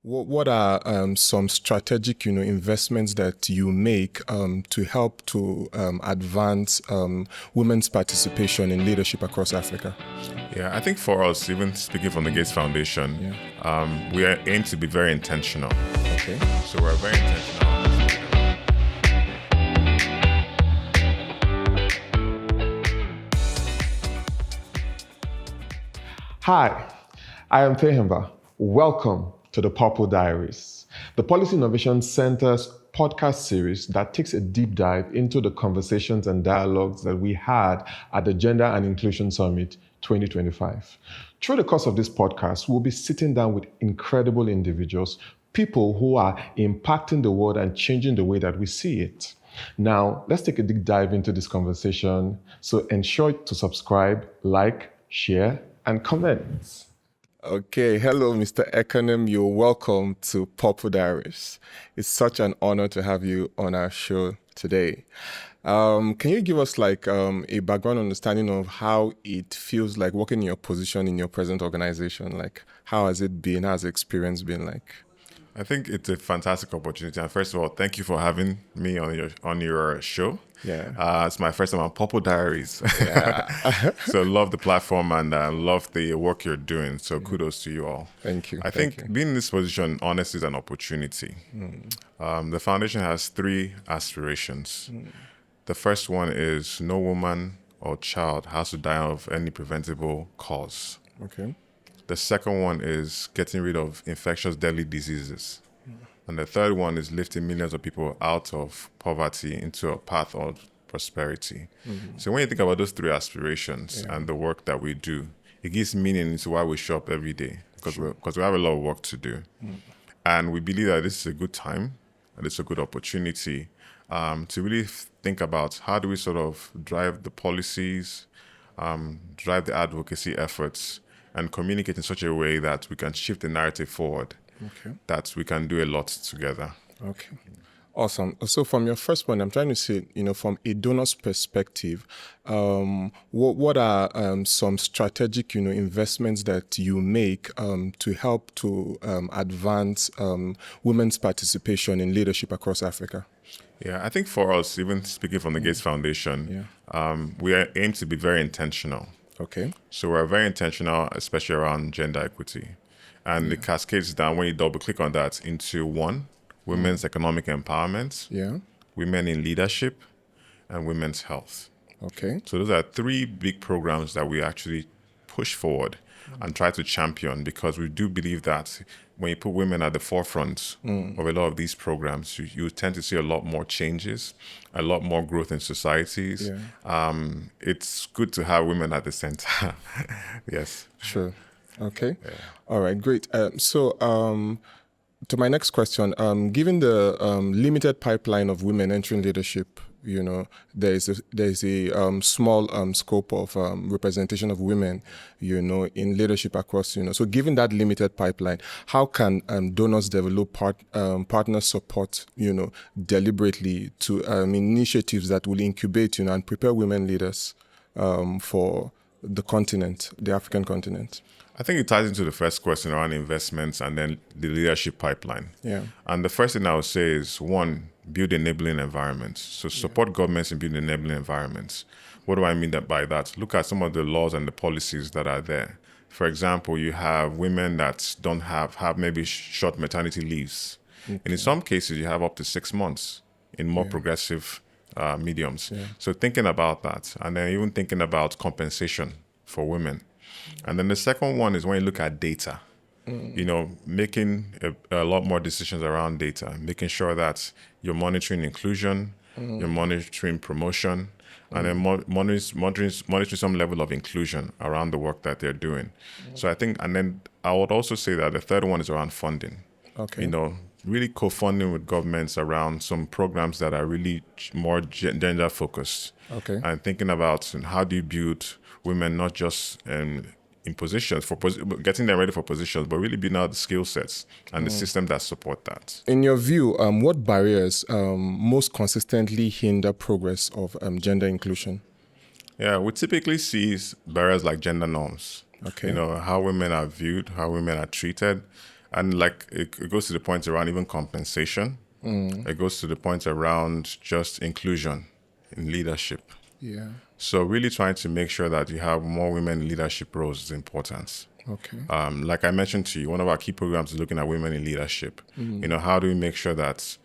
What are some strategic, investments that you make to help to advance women's participation in leadership across Africa? Yeah, I think for us, even speaking from the Gates Foundation, we aim to be very intentional. Okay. So we're very intentional. Hi, I am Fehemba. Welcome to the Purple Diaries, the Policy Innovation Center's podcast series that takes a deep dive into the conversations and dialogues that we had at the Gender and Inclusion Summit 2025. Through the course of this podcast, we'll be sitting down with incredible individuals, people who are impacting the world and changing the way that we see it. Now, let's take a deep dive into this conversation. So ensure to subscribe, like, share, and comment. Okay, hello, Mr. Ekenem. You're welcome to Purple Diaries. It's such an honor to have you on our show today. Can you give us a background understanding of how it feels like working in your position in your present organization? Like, how has it been? How has the experience been like? I think it's a fantastic opportunity. And first of all, thank you for having me on your show. Yeah. It's my first time on Purple Diaries. Yeah. So love the platform and love the work you're doing. So kudos to you all. Thank you. I think being in this position, honestly, is an opportunity. The foundation has three aspirations. The first one is no woman or child has to die of any preventable cause. Okay. The second one is getting rid of infectious deadly diseases. And the third one is lifting millions of people out of poverty into a path of prosperity. So when you think about those three aspirations and the work that we do, it gives meaning into why we show up every day, because we have a lot of work to do. And we believe that this is a good time and it's a good opportunity to really think about how do we sort of drive the policies, drive the advocacy efforts, and communicate in such a way that we can shift the narrative forward, that we can do a lot together. Okay. Awesome. So from your first point, I'm trying to say, from a donor's perspective, what are some strategic, investments that you make to help to advance women's participation in leadership across Africa? Yeah, I think for us, even speaking from the Gates Foundation, we aim to be very intentional. Okay. So we're very intentional, especially around gender equity. And the cascades down, when you double click on that, into one, women's economic empowerment, women in leadership, and women's health. Okay. So those are three big programs that we actually push forward and try to champion, because we do believe that when you put women at the forefront of a lot of these programs, you tend to see a lot more changes, a lot more growth in societies. It's good to have women at the center. Yes. Sure. Okay. All right, great. To my next question, given the limited pipeline of women entering leadership, there is a small scope of representation of women, in leadership across, So given that limited pipeline, how can donors develop partner support, deliberately to initiatives that will incubate, and prepare women leaders for the continent, the African continent? I think it ties into the first question around investments and then the leadership pipeline. Yeah. And the first thing I would say is, one, build enabling environments. So support governments in building enabling environments. What do I mean by that? Look at some of the laws and the policies that are there. For example, you have women that don't have maybe short maternity leaves. And in some cases, you have up to 6 months in more progressive mediums. So thinking about that, and then even thinking about compensation for women. And then the second one is when you look at data, making a lot more decisions around data, making sure that you're monitoring inclusion, you're monitoring promotion, and then monitoring some level of inclusion around the work that they're doing. So I think, and then I would also say that the third one is around funding. Okay. Really co-funding with governments around some programs that are really more gender focused. Okay. And thinking about how do you build women not just in positions getting them ready for positions, but really building out the skill sets and the system that support that. In your view, what barriers most consistently hinder progress of gender inclusion? Yeah, we typically see barriers like gender norms. Okay. How women are viewed, how women are treated, And like it goes to the point around even compensation. It goes to the point around just inclusion in leadership. Yeah. So really trying to make sure that you have more women in leadership roles is important. Okay. Like I mentioned to you, one of our key programs is looking at women in leadership. How do we make sure that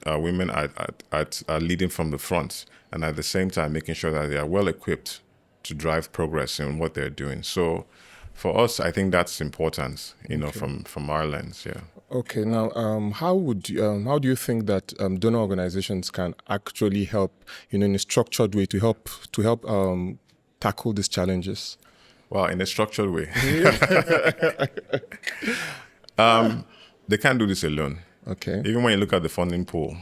women are leading from the front, and at the same time making sure that they are well equipped to drive progress in what they're doing. So for us, I think that's important, from our lens. Yeah. Okay. Now, how do you think that donor organizations can actually help, in a structured way to help tackle these challenges? Well, in a structured way. They can't do this alone. Okay. Even when you look at the funding pool,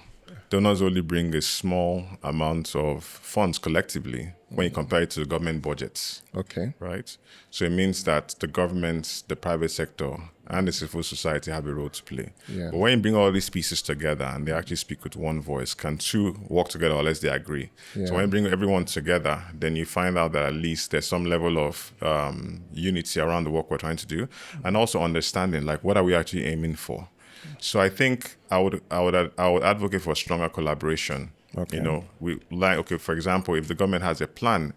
donors only bring a small amount of funds collectively when you compare it to the government budgets. Okay. Right? So it means that the government, the private sector, and the civil society have a role to play. Yeah. But when you bring all these pieces together and they actually speak with one voice, can two work together unless they agree? Yeah. So when you bring everyone together, then you find out that at least there's some level of unity around the work we're trying to do, and also understanding, like, what are we actually aiming for? So I think I would advocate for stronger collaboration. Okay. For example, if the government has a plan,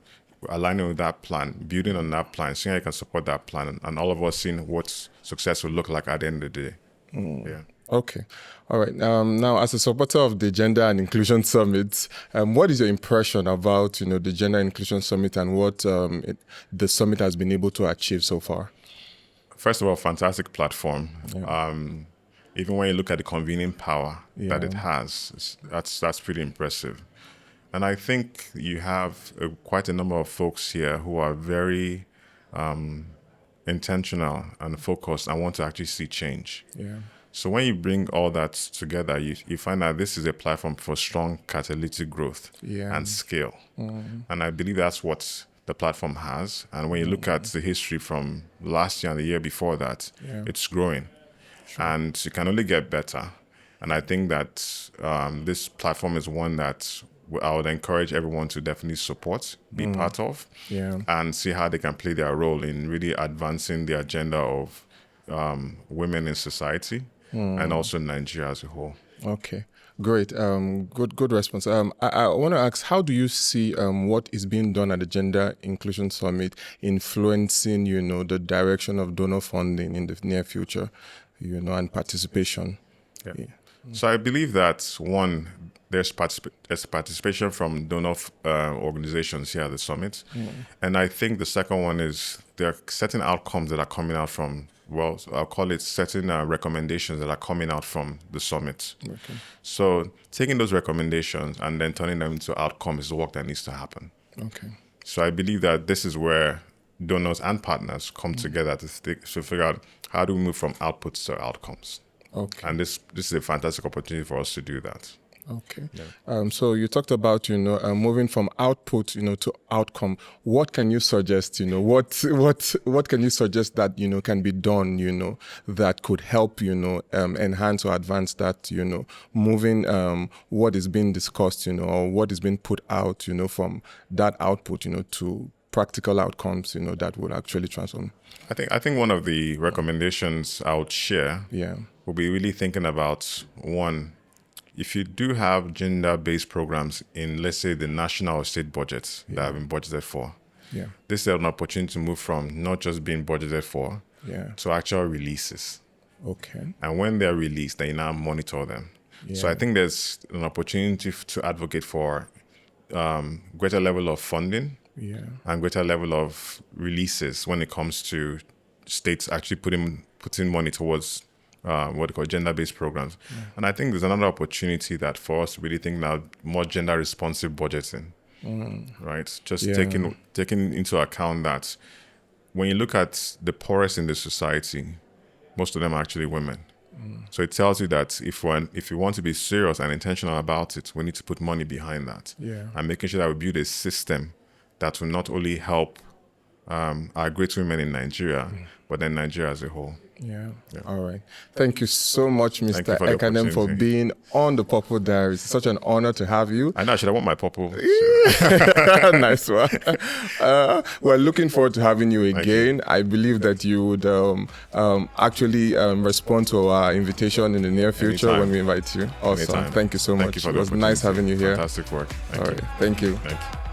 aligning with that plan, building on that plan, seeing how you can support that plan, and all of us seeing what success will look like at the end of the day. Yeah. Okay. All right. Now, as a supporter of the Gender and Inclusion Summit, what is your impression about, the Gender and Inclusion Summit and what the summit has been able to achieve so far? First of all, fantastic platform. Yeah. Even when you look at the convening power that it has, that's pretty impressive. And I think you have quite a number of folks here who are very intentional and focused and want to actually see change. Yeah. So when you bring all that together, you find that this is a platform for strong catalytic growth and scale. And I believe that's what the platform has. And when you look at the history from last year and the year before that, it's growing. Sure. And it can only get better. And I think that this platform is one that I would encourage everyone to definitely support, be part of, and see how they can play their role in really advancing the agenda of women in society and also Nigeria as a whole. Okay. Great. Good response. I want to ask, how do you see what is being done at the Gender Inclusion Summit influencing, the direction of donor funding in the near future, and participation? Yeah. So I believe that, one, there's participation from donor organizations here at the summit. And I think the second one is there are certain outcomes that are coming out from, I'll call it certain recommendations that are coming out from the summit. Okay. So taking those recommendations and then turning them into outcomes is the work that needs to happen. Okay. So I believe that this is where donors and partners come together to figure out how do we move from outputs to outcomes. Okay. And this is a fantastic opportunity for us to do that. Okay. Yeah. So you talked about, moving from output, to outcome. What can you suggest, what can you suggest that, can be done, that could help, enhance or advance that, moving what is being discussed, or what is being put out, from that output, to practical outcomes, that would actually transform? I think one of the recommendations I would share will be really thinking about, one, if you do have gender-based programs in, let's say, the national or state budgets that have been budgeted for, this is an opportunity to move from not just being budgeted for to actual releases. Okay. And when they're released, then you now monitor them. Yeah. So I think there's an opportunity to advocate for greater level of funding and greater level of releases when it comes to states actually putting money towards what they call gender-based programs. Yeah. And I think there's another opportunity that for us to really think now more gender-responsive budgeting, right? Just taking into account that when you look at the poorest in the society, most of them are actually women. So it tells you that if you want to be serious and intentional about it, we need to put money behind that. And making sure that we build a system that will not only help our great women in Nigeria, but then Nigeria as a whole. Yeah. All right. Thank you so much, Thank you Mr. for the Ekenem, for opportunity. being on the Purple Diaries. It's such an honor to have you. I know I should have want my purple. Nice one. We're looking forward to having you you. again. I believe that you would actually respond to our invitation in the near future Anytime. when we invite you. Awesome. Anytime. Thank you so much. Thank you for it the was nice opportunity. having you here. Fantastic work. All right. Thank you. Thank you.